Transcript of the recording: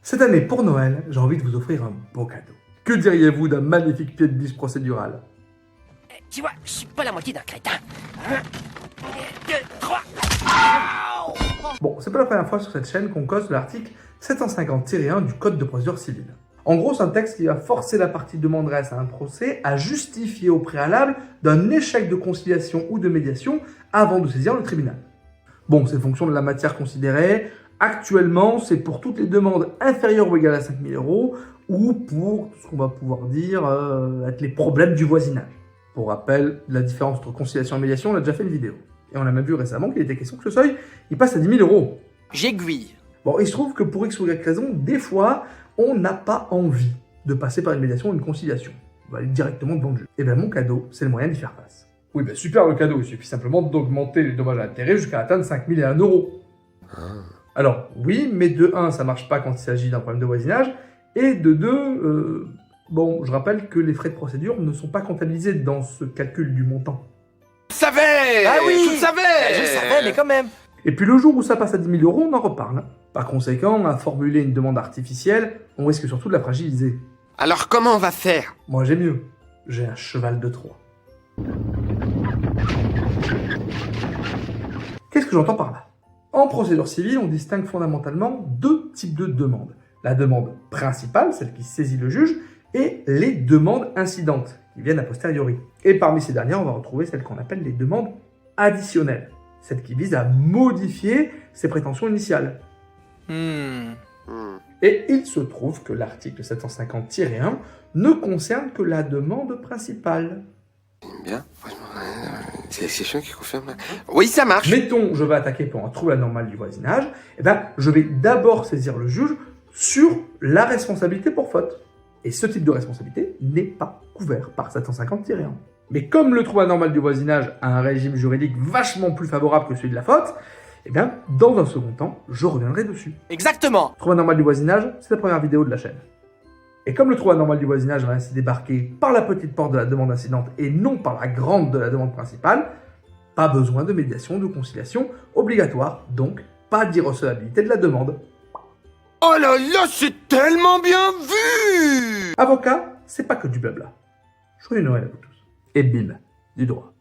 Cette année, pour Noël, j'ai envie de vous offrir un beau cadeau. Que diriez-vous d'un magnifique pied de biche procédural? Tu vois, je suis pas la moitié d'un crétin. 1, 2, 3. Bon, c'est pas la première fois sur cette chaîne qu'on cause de l'article 750-1 du Code de procédure civile. En gros, c'est un texte qui va forcer la partie demanderesse à un procès à justifier au préalable d'un échec de conciliation ou de médiation avant de saisir le tribunal. Bon, c'est fonction de la matière considérée. Actuellement, c'est pour toutes les demandes inférieures ou égales à 5 000 € ou pour ce qu'on va pouvoir dire être les problèmes du voisinage. Pour rappel, la différence entre conciliation et médiation, on a déjà fait une vidéo. Et on a même vu récemment qu'il était question que ce seuil, il passe à 10 000 €. J'aiguille. Bon, il se trouve que pour X ou Y raison, des fois, on n'a pas envie de passer par une médiation ou une conciliation. On va aller directement devant le juge. Et bien mon cadeau, c'est le moyen d'y faire face. Oui, ben super le cadeau, il suffit simplement d'augmenter les dommages à intérêt jusqu'à atteindre 5 001 €. Alors, oui, mais de 1, ça marche pas quand il s'agit d'un problème de voisinage, et de 2, bon, je rappelle que les frais de procédure ne sont pas comptabilisés dans ce calcul du montant. Je savais! Ah oui! Je le savais! Je savais, mais quand même. Et puis le jour où ça passe à 10 000 €, on en reparle. Par conséquent, à formuler une demande artificielle, on risque surtout de la fragiliser. Alors comment on va faire? Moi j'ai mieux, j'ai un cheval de Troie. Qu'est-ce que j'entends par là? En procédure civile, on distingue fondamentalement deux types de demandes. La demande principale, celle qui saisit le juge, et les demandes incidentes, qui viennent a posteriori. Et parmi ces dernières, on va retrouver celles qu'on appelle les demandes additionnelles, celles qui visent à modifier ses prétentions initiales. Et il se trouve que l'article 750-1 ne concerne que la demande principale. Bien. C'est la session qui confirme. Oui, ça marche. Mettons, je vais attaquer pour un trouble anormal du voisinage, et ben, je vais d'abord saisir le juge sur la responsabilité pour faute. Et ce type de responsabilité n'est pas couvert par 750-1. Mais comme le trouble anormal du voisinage a un régime juridique vachement plus favorable que celui de la faute, eh bien, dans un second temps, je reviendrai dessus. Exactement. Trouble anormal du voisinage, c'est la première vidéo de la chaîne. Et comme le trouble anormal du voisinage va ainsi débarquer par la petite porte de la demande incidente et non par la grande de la demande principale, pas besoin de médiation ou de conciliation obligatoire, donc pas d'irrecevabilité de la demande. Oh là là, c'est tellement bien vu! Avocat, c'est pas que du blabla. Joyeux Noël à vous tous. Et bim, du droit.